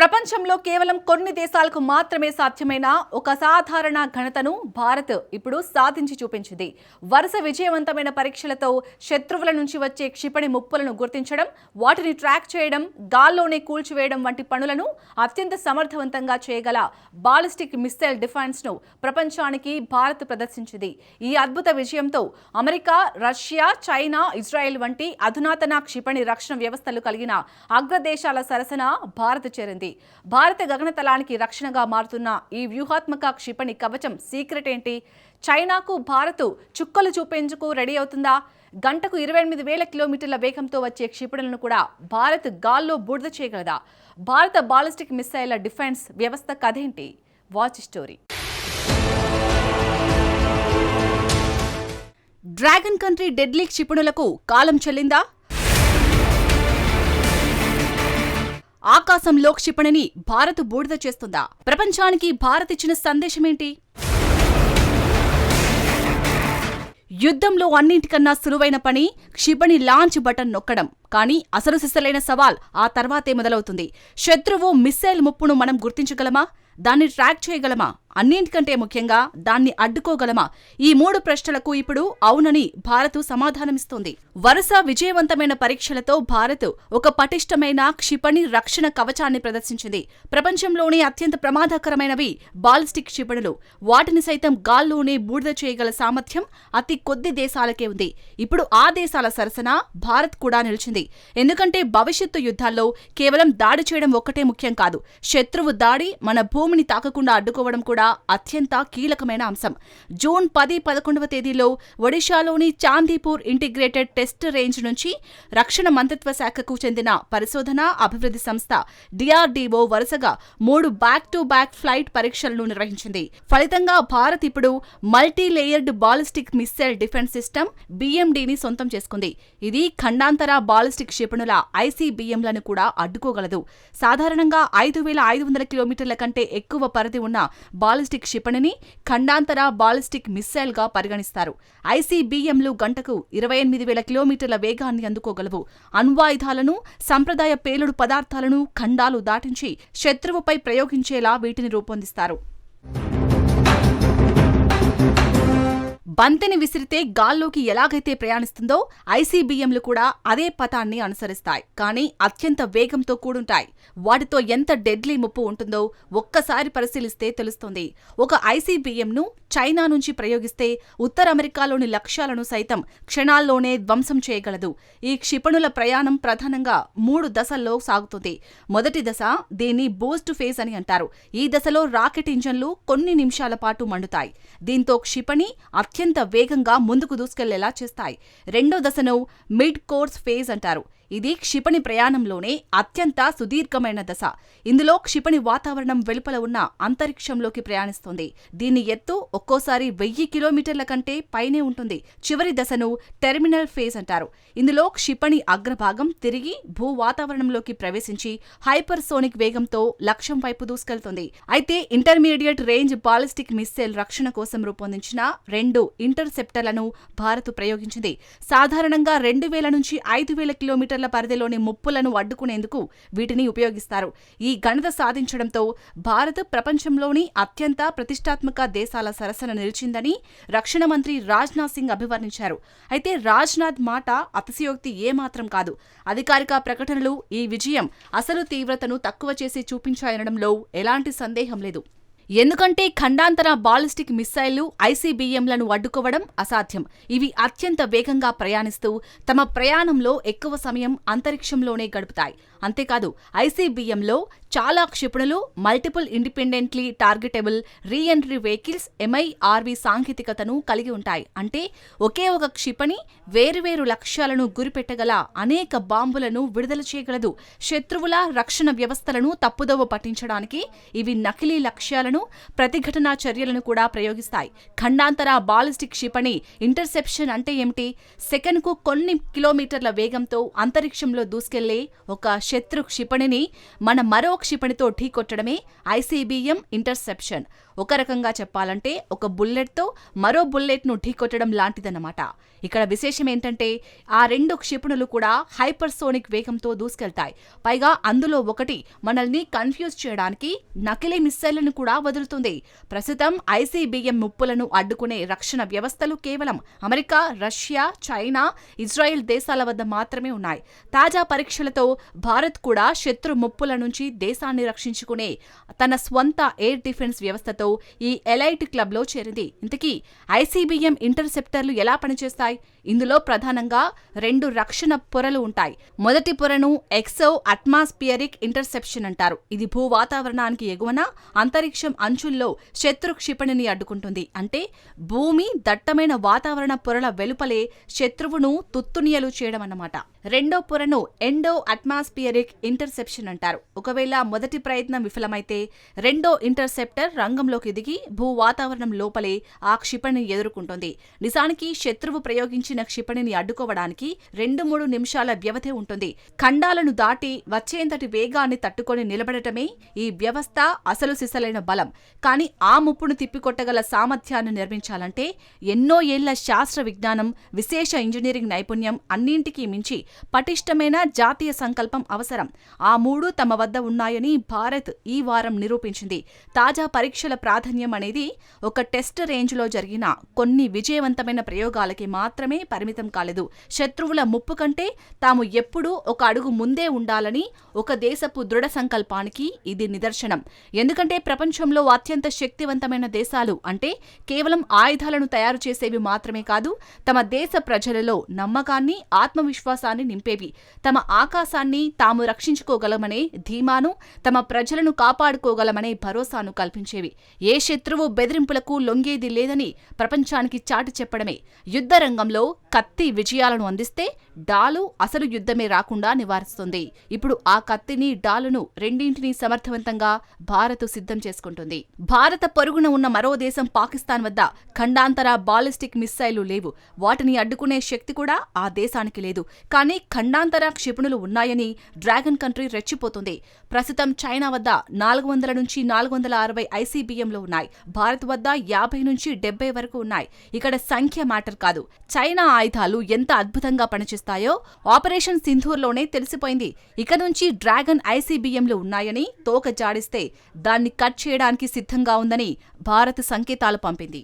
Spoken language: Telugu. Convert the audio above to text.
ప్రపంచంలో కేవలం కొన్ని దేశాలకు మాత్రమే సాధ్యమైన ఒక సాధారణ ఘనతను భారత్ ఇప్పుడు సాధించి చూపించింది. వరుస విజయవంతమైన పరీక్షలతో శత్రువుల నుంచి వచ్చే క్షిపణి ముప్పులను గుర్తించడం, వాటిని ట్రాక్ చేయడం, గాల్లోనే కూల్చివేయడం వంటి పనులను అత్యంత సమర్థవంతంగా చేయగల బాలిస్టిక్ మిస్సైల్ డిఫెన్స్ ను ప్రపంచానికి భారత్ ప్రదర్శించింది. ఈ అద్భుత విజయంతో అమెరికా, రష్యా, చైనా, ఇజ్రాయెల్ వంటి అధునాతన క్షిపణి రక్షణ వ్యవస్థలు కలిగిన అగ్రదేశాల సరసన భారత్ చేరింది. భారత గగనతలానికి రక్షణగా మారుతున్న ఈ వ్యూహాత్మక క్షిపణి కవచం సీక్రెట్ ఏంటి? చైనాకు భారత్ చుక్కలు చూపేందుకు రెడీ అవుతుందా? గంటకు 28,000 కిలోమీటర్ల వేగంతో వచ్చే క్షిపణులను కూడా భారత్ గాల్లో బూడిద చేయగలదా? భారత బాలిస్టిక్ మిసైల్ డిఫెన్స్ వ్యవస్థ కథేంటి? Watch story. Dragon country deadly క్షిపణులకు కాలం చెల్లిందా? ఆకాశంలో క్షిపణిని భారత్ బూడిద చేస్తుందా? ప్రపంచానికి భారత్ ఇచ్చిన సందేశమేంటి? యుద్ధంలో అన్నింటికన్నా సులువైన పని క్షిపణి లాంచ్ బటన్ నొక్కడం. కానీ అసలు సిసలైన సవాల్ ఆ తర్వాతే మొదలవుతుంది. శత్రువు మిస్సైల్ ముప్పును మనం గుర్తించగలమా? దాన్ని ట్రాక్ చేయగలమా? అన్నింటికంటే ముఖ్యంగా దాన్ని అడ్డుకోగలమా? ఈ 3 ప్రశ్నలకు ఇప్పుడు అవునని భారత్ సమాధానమిస్తోంది. వరుస విజయవంతమైన పరీక్షలతో భారత్ ఒక పటిష్టమైన క్షిపణి రక్షణ కవచాన్ని ప్రదర్శించింది. ప్రపంచంలోని అత్యంత ప్రమాదకరమైనవి బాలిస్టిక్ క్షిపణులు. వాటిని సైతం గాల్లోనే బూడిద చేయగల సామర్థ్యం అతి కొద్ది దేశాలకే ఉంది. ఇప్పుడు ఆ దేశాల సరసన భారత్ కూడా నిలిచింది. ఎందుకంటే భవిష్యత్తు యుద్ధాల్లో కేవలం దాడి చేయడం ఒక్కటే ముఖ్యం కాదు. శత్రువు దాడి మన భూమిని తాకకుండా అడ్డుకోవడం కూడా అత్యంత కీలకమైన అంశం. జూన్ 10-11వ తేదీలో ఒడిశాలోని చాందీపూర్ ఇంటిగ్రేటెడ్ టెస్ట్ రేంజ్ నుంచి రక్షణ మంత్రిత్వ శాఖకు చెందిన పరిశోధన అభివృద్ధి సంస్థ DRDO వరుసగా 3 బ్యాక్ టు బ్యాక్ ఫ్లైట్ పరీక్షలను నిర్వహించింది. ఫలితంగా భారత్ ఇప్పుడు multi layered ballistic missile defence system BMDని సొంతం చేసుకుంది. ఇది ఖండాంతర బాలిస్టిక్ క్షిపణుల ICBMలను కూడా అడ్డుకోగలదు. సాధారణంగా 5,500 కిలోమీటర్ల కంటే ఎక్కువ పరిధి ఉన్న బాలిస్టిక్ క్షిపణిని ఖండాంతర బాలిస్టిక్ మిస్సైల్ గా పరిగణిస్తారు. ICBMలు గంటకు 28,000 కిలోమీటర్ల వేగాన్ని అందుకోగలవు. అణ్వాయుధాలను, సంప్రదాయ పేలుడు పదార్థాలను ఖండాలు దాటించి శత్రువుపై ప్రయోగించేలా వీటిని రూపొందిస్తారు. బంతిని విసిరితే గాల్లోకి ఎలాగైతే ప్రయాణిస్తుందో ICBMలు కూడా అదే పథాన్ని అనుసరిస్తాయి. కానీ అత్యంత వేగంతో కూడుంటాయి. వాటితో ఎంత డెడ్లీ ముప్పు ఉంటుందో ఒక్కసారి పరిశీలిస్తే తెలుస్తుంది. ఒక ICBMను చైనా నుంచి ప్రయోగిస్తే ఉత్తర అమెరికాలోని లక్ష్యాలను సైతం క్షణాల్లోనే ధ్వంసం చేయగలదు. ఈ క్షిపణుల ప్రయాణం ప్రధానంగా 3 దశల్లో సాగుతుంది. మొదటి దశ, దీన్ని బూస్ట్ ఫేజ్ అని అంటారు. ఈ దశలో రాకెట్ ఇంజన్లు కొన్ని నిమిషాల పాటు మండుతాయి. దీంతో క్షిపణి అత్యంత వేగంగా ముందుకు దూసుకెళ్లేలా చేస్తాయి. రెండో దశను మిడ్ కోర్స్ ఫేజ్ అంటారు. ఇది క్షిపణి ప్రయాణంలోనే అత్యంత సుదీర్ఘమైన దశ. ఇందులో క్షిపణి వాతావరణం వెలుపల ఉన్న అంతరిక్షంలోకి ప్రయాణిస్తుంది. దీని ఎత్తు ఒక్కోసారి 1000 కిలోమీటర్ల కంటే పైనే ఉంటుంది. చివరి దశను టెర్మినల్ ఫేజ్ అంటారు. ఇందులో క్షిపణి అగ్రభాగం తిరిగి భూ వాతావరణంలోకి ప్రవేశించి హైపర్సోనిక్ వేగంతో లక్ష్యం వైపు దూసుకెళ్తుంది. అయితే ఇంటర్మీడియట్ రేంజ్ బాలిస్టిక్ మిస్సైల్ రక్షణ కోసం రూపొందించిన 2 ఇంటర్సెప్టర్లను భారత్ ప్రయోగించింది. సాధారణంగా 2,000 నుంచి 5,000 కిలోమీటర్ల పరిధిలోని ముప్పులను అడ్డుకునేందుకు వీటిని ఉపయోగిస్తారు. ఈ ఘనత సాధించడంతో భారత్ ప్రపంచంలోని అత్యంత ప్రతిష్టాత్మక దేశాల సరసన నిలిచిందని రక్షణ మంత్రి రాజ్నాథ్ సింగ్ అభివర్ణించారు. అయితే రాజ్నాథ్ మాట అతిశయోక్తి ఏమాత్రం కాదు. అధికారిక ప్రకటనలు ఈ విజయం అసలు తీవ్రతను తక్కువ చేసి చూపించాయనడంలో ఎలాంటి సందేహం లేదు. ఎందుకంటే ఖండాంతర బాలిస్టిక్ మిస్సైళ్లు ICBMలను అడ్డుకోవడం అసాధ్యం. ఇవి అత్యంత వేగంగా ప్రయాణిస్తూ తమ ప్రయాణంలో ఎక్కువ సమయం అంతరిక్షంలోనే గడుపుతాయి. అంతేకాదు ICBMలో చాలా క్షిపణులు multiple independently targetable reentry vehicles MIRV సాంకేతికతను కలిగి ఉంటాయి. అంటే ఒకే ఒక క్షిపణి వేరువేరు లక్ష్యాలను గురిపెట్టగల అనేక బాంబులను విడుదల చేయగలదు. శత్రువుల రక్షణ వ్యవస్థలను తప్పుదోవ పట్టించడానికి ఇవి నకిలీ లక్ష్యాలను, ప్రతిఘటనా చర్యలను కూడా ప్రయోగిస్తాయి. ఖండాంతర బాలిస్టిక్ క్షిపణి ఇంటర్సెప్షన్ అంటే ఏమిటి? సెకనుకు కొన్ని కిలోమీటర్ల వేగంతో అంతరిక్షంలో దూసుకెళ్లే ఒక శత్రు క్షిపణిని మన మరో క్షిపణితో ఢీకొట్టడమే ఐసీబీఎం ఇంటర్సెప్షన్. ఒక రకంగా చెప్పాలంటే ఒక బుల్లెట్తో మరో బుల్లెట్ను ఢీకొట్టడం లాంటిదన్నమాట. ఇక్కడ విశేషం ఏంటంటే ఆ రెండు క్షిపణులు కూడా హైపర్సోనిక్ వేగంతో దూసుకెళ్తాయి. పైగా అందులో ఒకటి మనల్ని కన్ఫ్యూజ్ చేయడానికి నకిలీ మిస్సైళ్లను కూడా వదులుతుంది. ప్రస్తుతం ఐసీబీఎం ముప్పులను అడ్డుకునే రక్షణ వ్యవస్థలు కేవలం అమెరికా, రష్యా, చైనా, ఇజ్రాయెల్ దేశాల వద్ద మాత్రమే ఉన్నాయి. తాజా పరీక్షలతో భారత్ కూడా శత్రు ముప్పుల నుంచి దేశాన్ని రక్షించుకునే తన స్వంత ఎయిర్ డిఫెన్స్ వ్యవస్థతో ఈ ఎలైట్ క్లబ్లో చేరింది. ఇంతకీ ఐసీబీఎం ఇంటర్సెప్టర్లు ఎలా పనిచేస్తాయి? ఇందులో ప్రధానంగా రెండు రక్షణ పొరలు ఉంటాయి. మొదటి పొరను ఎక్సో అట్మాస్ఫియరిక్ ఇంటర్సెప్షన్ అంటారు. ఇది భూ వాతావరణానికి ఎగువన అంతరిక్షం అంచుల్లో శత్రు క్షిపణిని అడ్డుకుంటుంది. అంటే భూమి దట్టమైన వాతావరణ పొరల వెలుపలే శత్రువును తుత్తునియలు చేయడం అన్నమాట. రెండో పొరను ఎండో అట్మాస్ఫియరిక్ ఇంటర్సెప్షన్ అంటారు. ఒకవేళ మొదటి ప్రయత్నం విఫలమైతే రెండో ఇంటర్సెప్టర్ రంగంలోకి దిగి భూ వాతావరణం లోపలే ఆ క్షిపణిని ఎదుర్కొంటుంది. నిజానికి శత్రువు ప్రయోగించిన క్షిపణిని అడ్డుకోవడానికి 2-3 నిమిషాల వ్యవధి ఉంటుంది. ఖండాలను దాటి వచ్చేంతటి వేగాన్ని తట్టుకొని నిలబడటమే ఈ వ్యవస్థ అసలు సిసలైన బలం. కానీ ఆ ముప్పును తిప్పికొట్టగల సామర్థ్యాన్ని నిర్మించాలంటే ఎన్నో ఏళ్ల శాస్త్ర విజ్ఞానం, విశేష ఇంజనీరింగ్ నైపుణ్యం, అన్నింటికీ మించి పటిష్టమైన జాతీయ సంకల్పం అవసరం. ఆ మూడు తమ వద్ద ఉన్నాయని భారత్ ఈ వారం నిరూపించింది. తాజా పరీక్షల ప్రాధాన్యం అనేది ఒక టెస్ట్ రేంజ్లో జరిగిన కొన్ని విజయవంతమైన ప్రయోగాలకి మాత్రమే పరిమితం కాలేదు. శత్రువుల ముప్పు కంటే తాము ఎప్పుడూ ఒక అడుగు ముందే ఉండాలని ఒక దేశపు దృఢ సంకల్పానికి ఇది నిదర్శనం. ఎందుకంటే ప్రపంచంలో అత్యంత శక్తివంతమైన దేశాలు అంటే కేవలం ఆయుధాలను తయారు చేసేవి మాత్రమే కాదు, తమ దేశ ప్రజలలో నమ్మకాన్ని, ఆత్మవిశ్వాసాన్ని నింపేవి. తమ ఆకాశాన్ని తాము రక్షించుకోగలమనే ధీమాను, తమ ప్రజలను కాపాడుకోగలమనే భరోసాను కల్పించేవి. ఏ శత్రువు బెదిరింపులకు లొంగేది లేదని ప్రపంచానికి చాటి చెప్పడమే. యుద్ధ రంగంలో కత్తి విజయాలను అందిస్తే డాలు అసలు యుద్ధమే రాకుండా నివారిస్తుంది. ఇప్పుడు ఆ కత్తిని, డాలును రెండింటినీ సమర్థవంతంగా భారత్ సిద్ధం చేసుకుంటుంది. భారత పొరుగున ఉన్న మరో దేశం పాకిస్తాన్ వద్ద ఖండాంతర బాలిస్టిక్ మిస్సైళ్లు లేవు. వాటిని అడ్డుకునే శక్తి కూడా ఆ దేశానికి లేదు. కానీ ఖండాంతర క్షిపణులు ఉన్నాయని డ్రాగన్ కంట్రీ రెచ్చిపోతుంది. ప్రస్తుతం చైనా వద్ద 400 నుంచి 460 ఐసీబీఎంలు ఉన్నాయి. భారత్ వద్ద 50 నుంచి 70 వరకు ఉన్నాయి. ఇక్కడ సంఖ్య మ్యాటర్ కాదు, చైనా ఆయుధాలు ఎంత అద్భుతంగా పనిచేస్తాయో ఆపరేషన్ సింధూర్లోనే తెలిసిపోయింది. ఇక నుంచి డ్రాగన్ ఐసీబీఎంలు ఉన్నాయని తోక జాడిస్తే దాన్ని కట్ చేయడానికి సిద్ధంగా ఉందని భారత్ సంకేతాలు పంపింది.